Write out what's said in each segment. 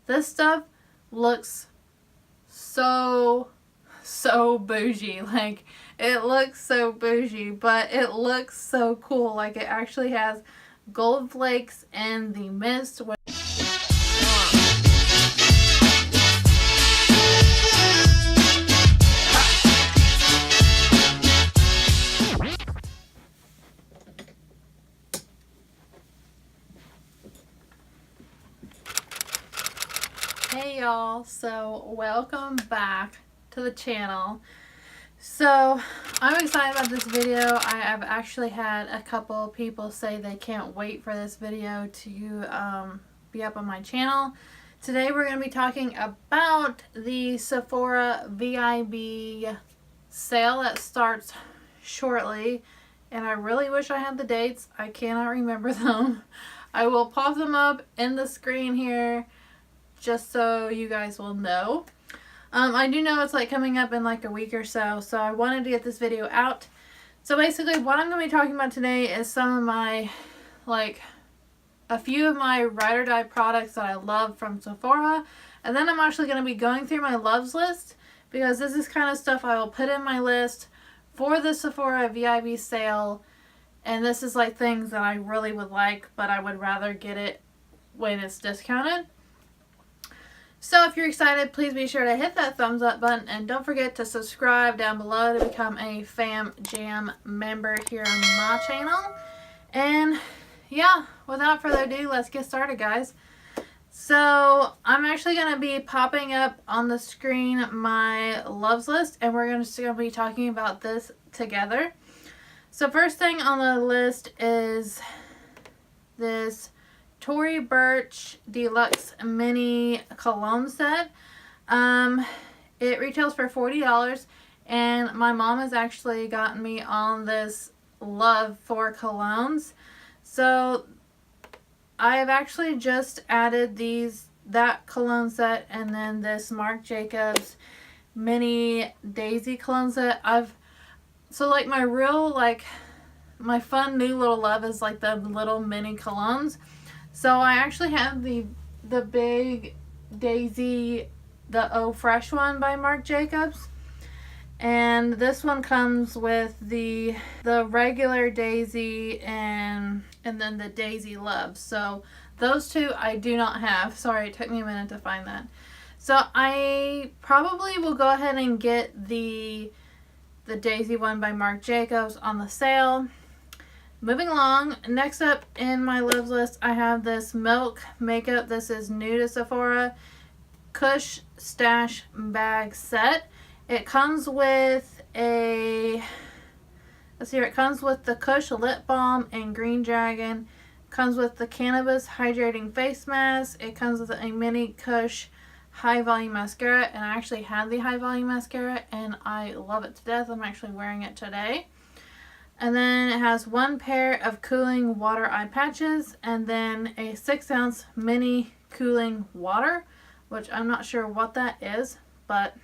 This stuff looks so bougie. Like, it looks so bougie, but it looks so cool. Like, it actually has gold flakes and the mist. Hey y'all, so welcome back to the channel. So I'm excited about this video. I have actually had a couple people say they can't wait for this video to be up on my channel. Today we're going to be talking about the Sephora VIB sale that starts shortly, and I really wish I had the dates. I cannot remember them. I will pop them up in the screen here just so you guys will know. I do know it's like coming up in like a week or so, so I wanted to get this video out. So basically what I'm going to be talking about today is some of my, like, a few of my ride or die products that I love from Sephora, and then I'm actually going to be going through my loves list, because this is kind of stuff I will put in my list for the Sephora VIB sale, and this is like things that I really would like, but I would rather get it when it's discounted. So if you're excited, please be sure to hit that thumbs up button, and don't forget to subscribe down below to become a Fam Jam member here on my channel. And yeah, without further ado, let's get started, guys. So I'm actually going to be popping up on the screen my loves list, and we're going to be talking about this together. So first thing on the list is this Tory Burch Deluxe Mini Cologne Set. It retails for $40, and my mom has actually gotten me on this love for colognes. So I have actually just added that cologne set, and then this Marc Jacobs Mini Daisy Cologne Set. So like my real, like, my fun new little love is like the little mini colognes. So I actually have the big Daisy, the Eau Fresh one by Marc Jacobs, and this one comes with the regular Daisy and then the Daisy Love. So those two I do not have. Sorry, it took me a minute to find that. So I probably will go ahead and get the Daisy one by Marc Jacobs on the sale. Moving along, next up in my loves list, I have this Milk Makeup. This is new to Sephora. Kush Stash Bag Set. It comes with it comes with the Kush Lip Balm and Green Dragon. It comes with the Cannabis Hydrating Face Mask. It comes with a mini Kush High Volume Mascara, and I actually have the High Volume Mascara, and I love it to death. I'm actually wearing it today. And then it has one pair of cooling water eye patches, and then a 6-ounce mini cooling water, which I'm not sure what that is, but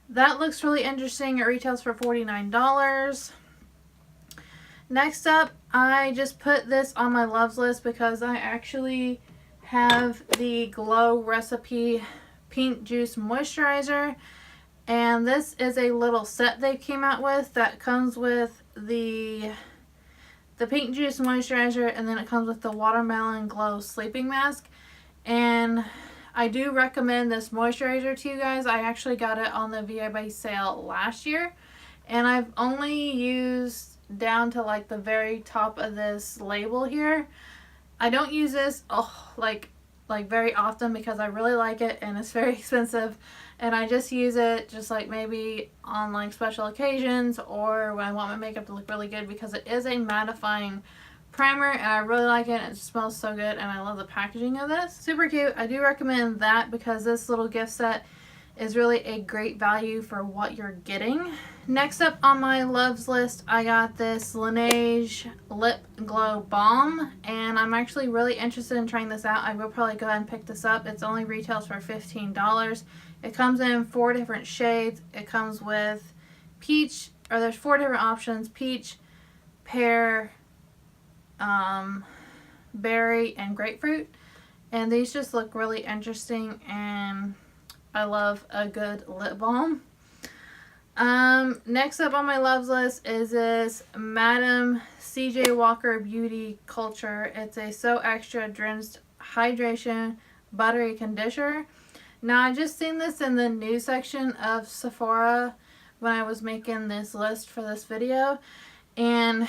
that looks really interesting. It retails for $49. Next up, I just put this on my loves list because I actually have the Glow Recipe Pink Juice Moisturizer. And this is a little set they came out with that comes with the Pink Juice Moisturizer, and then it comes with the Watermelon Glow Sleeping Mask. And I do recommend this moisturizer to you guys. I actually got it on the VIB sale last year, and I've only used down to like the very top of this label here. I don't use this like very often because I really like it and it's very expensive, and I just use it just like maybe on like special occasions or when I want my makeup to look really good, because it is a mattifying primer and I really like it. It smells so good, and I love the packaging of this. Super cute. I do recommend that because this little gift set is really a great value for what you're getting. Next up on my loves list, I got this Laneige Lip Glow Balm, and I'm actually really interested in trying this out. I will probably go ahead and pick this up. It's only retails for $15. It comes in 4 different shades. It comes with peach, or there's 4 different options: peach, pear, berry, and grapefruit. And these just look really interesting, and I love a good lip balm. Next up on my loves list is this Madam C.J. Walker Beauty Culture. It's a So Extra Drenched Hydration Buttery Conditioner. Now, I just seen this in the news section of Sephora when I was making this list for this video. And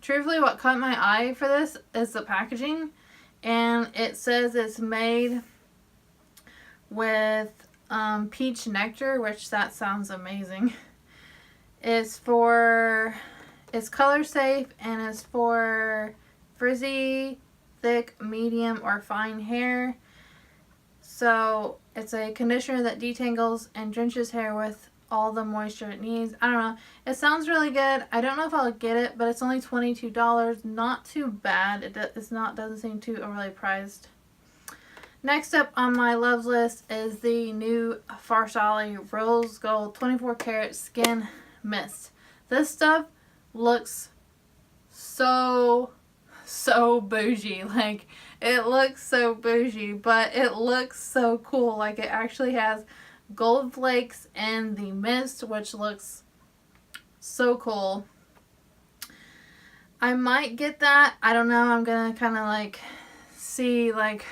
truthfully, what caught my eye for this is the packaging. And it says it's made with peach nectar, which that sounds amazing. It's color safe, and it's for frizzy, thick, medium, or fine hair. So it's a conditioner that detangles and drenches hair with all the moisture it needs. I don't know. It sounds really good. I don't know if I'll get it, but it's only $22. Not too bad. Doesn't seem too overly priced. Next up on my loves list is the new Farsali Rose Gold 24 Karat Skin Mist. This stuff looks so bougie. Like, it looks so bougie, but it looks so cool. Like, it actually has gold flakes in the mist, which looks so cool. I might get that. I don't know. I'm gonna kind of like see like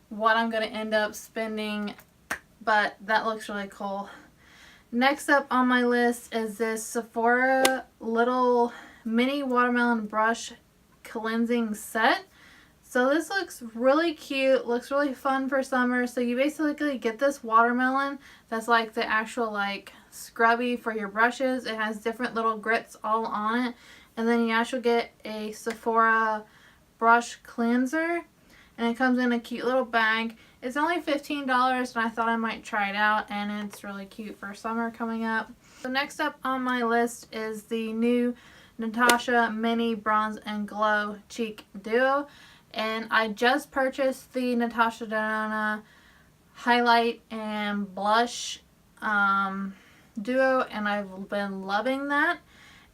what I'm gonna end up spending, but that looks really cool. Next up on my list is this Sephora little mini watermelon brush cleansing set. So this looks really cute, looks really fun for summer. So you basically get this watermelon that's like the actual like scrubby for your brushes. It has different little grits all on it. And then you actually get a Sephora brush cleanser. And it comes in a cute little bag. It's only $15, and I thought I might try it out, and it's really cute for summer coming up. So next up on my list is the new Natasha Mini Bronze and Glow Cheek Duo. And I just purchased the Natasha Denona Highlight and Blush Duo, and I've been loving that.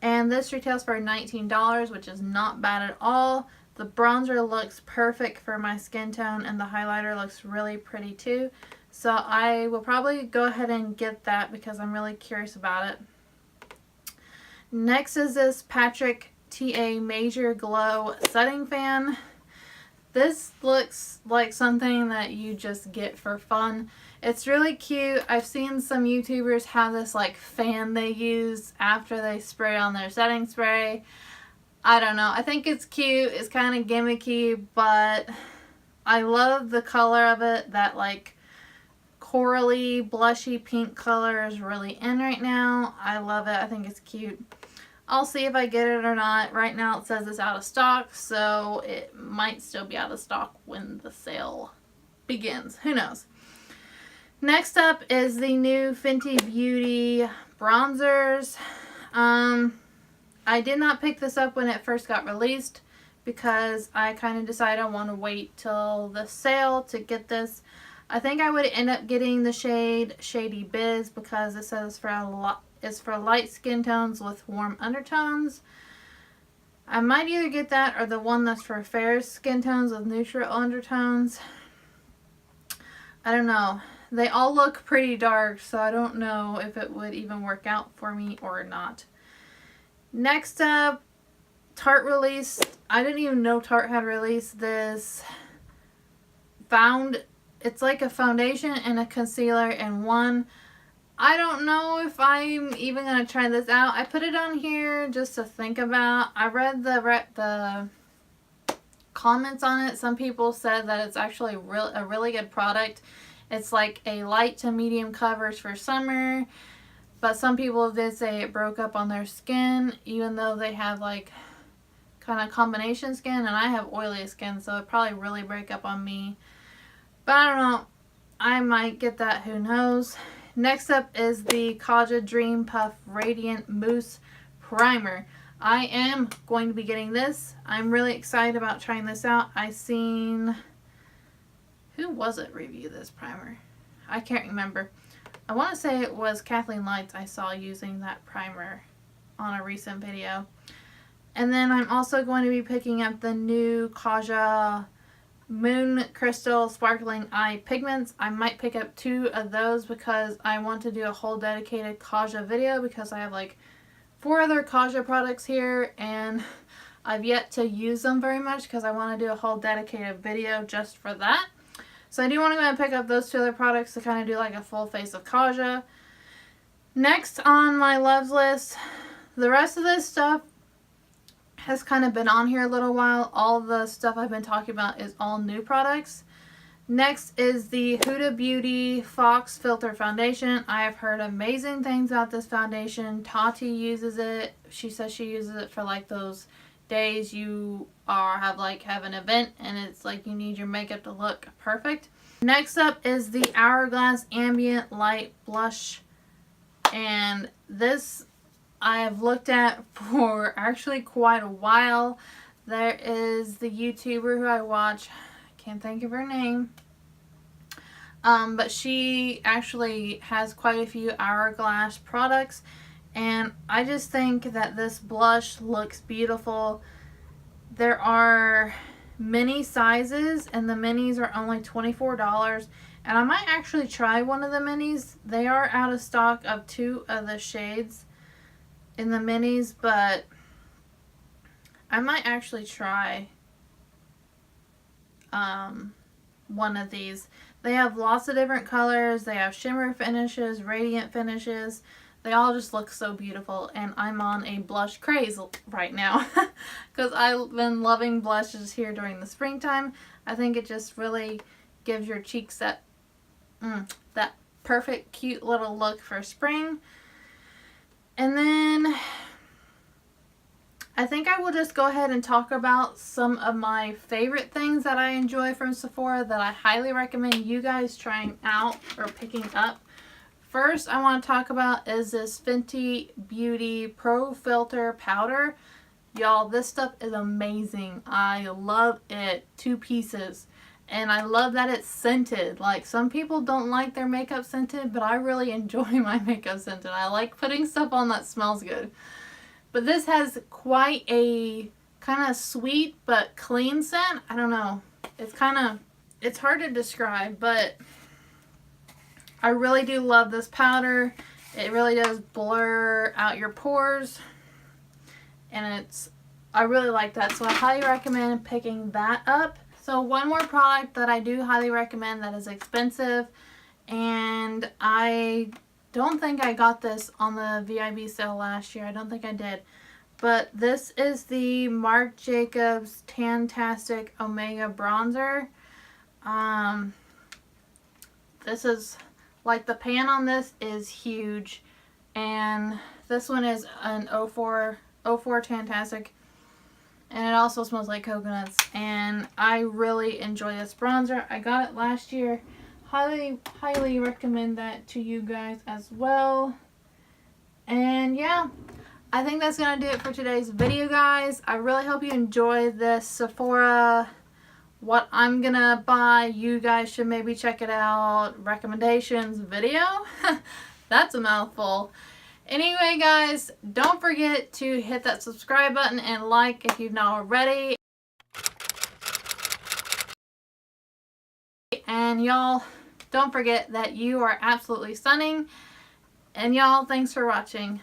And this retails for $19, which is not bad at all. The bronzer looks perfect for my skin tone, and the highlighter looks really pretty too. So I will probably go ahead and get that because I'm really curious about it. Next is this Patrick TA Major Glow Setting Fan. This looks like something that you just get for fun. It's really cute. I've seen some YouTubers have this like fan they use after they spray on their setting spray. I don't know. I think it's cute. It's kind of gimmicky, but I love the color of it. That like corally, blushy pink color is really in right now. I love it. I think it's cute. I'll see if I get it or not. Right now it says it's out of stock, so it might still be out of stock when the sale begins. Who knows? Next up is the new Fenty Beauty bronzers. I did not pick this up when it first got released because I kind of decided I want to wait till the sale to get this. I think I would end up getting the shade Shady Biz because it says it's for light skin tones with warm undertones. I might either get that or the one that's for fair skin tones with neutral undertones. I don't know. They all look pretty dark, so I don't know if it would even work out for me or not. Next up, Tarte released, I didn't even know Tarte had released this it's like a foundation and a concealer in one. I don't know if I'm even going to try this out. I put it on here just to think about. I read the comments on it. Some people said that it's actually a really good product. It's like a light to medium coverage for summer. But some people did say it broke up on their skin, even though they have like kind of combination skin, and I have oily skin, so it probably really break up on me. But I don't know. I might get that. Who knows? Next up is the Kaja Dream Puff Radiant Mousse Primer. I am going to be getting this. I'm really excited about trying this out. Who was it review this primer? I can't remember. I want to say it was Kathleen Lights I saw using that primer on a recent video. And then I'm also going to be picking up the new Kaja Moon Crystal Sparkling Eye Pigments. I might pick up 2 of those because I want to do a whole dedicated Kaja video, because I have like 4 other Kaja products here and I've yet to use them very much because I want to do a whole dedicated video just for that. So I do want to go ahead and pick up those 2 other products to kind of do like a full face of Kaja. Next on my loves list, the rest of this stuff has kind of been on here a little while. All the stuff I've been talking about is all new products. Next is the Huda Beauty Fox Filter Foundation. I have heard amazing things about this foundation. Tati uses it. She says she uses it for like those days you have an event and it's like you need your makeup to look perfect. Next up is the Hourglass Ambient Light Blush. And this I have looked at for actually quite a while. There is the YouTuber who I watch, I can't think of her name, but she actually has quite a few Hourglass products, and I just think that this blush looks beautiful. There are mini sizes and the minis are only $24, and I might actually try one of the minis. They are out of stock of 2 of the shades in the minis, but I might actually try one of these. They have lots of different colors. They have shimmer finishes, radiant finishes. They all just look so beautiful, and I'm on a blush craze right now because I've been loving blushes here during the springtime. I think it just really gives your cheeks that perfect cute little look for spring. And then I think I will just go ahead and talk about some of my favorite things that I enjoy from Sephora that I highly recommend you guys trying out or picking up. First I want to talk about is this Fenty Beauty Pro Filter Powder. Y'all, this stuff is amazing. I love it. 2 pieces. And I love that it's scented. Like, some people don't like their makeup scented, but I really enjoy my makeup scented. I like putting stuff on that smells good. But this has quite a kind of sweet but clean scent. I don't know. It's hard to describe, but I really do love this powder. It really does blur out your pores. And I really like that. So I highly recommend picking that up. So one more product that I do highly recommend that is expensive, and I don't think I got this on the VIB sale last year. I don't think I did. But this is the Marc Jacobs Tantastic Omega Bronzer. This is, like, the pan on this is huge. And this one is an 04 Tantastic. And it also smells like coconuts. And I really enjoy this bronzer. I got it last year. Highly recommend that to you guys as well. And yeah, I think that's going to do it for today's video, guys. I really hope you enjoyed this Sephora what I'm going to buy. You guys should maybe check it out. Recommendations video. That's a mouthful. Anyway, guys, don't forget to hit that subscribe button and like if you've not already. And y'all, don't forget that you are absolutely stunning. And y'all, thanks for watching.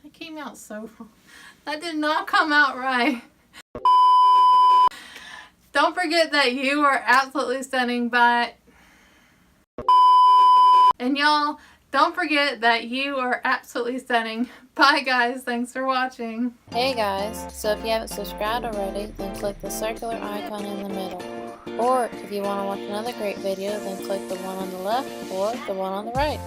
That came out so wrong. That did not come out right. Don't forget that you are absolutely stunning, and y'all, don't forget that you are absolutely stunning. Bye, guys. Thanks for watching. Hey, guys. So if you haven't subscribed already, then click the circular icon in the middle. Or if you want to watch another great video, then click the one on the left or the one on the right.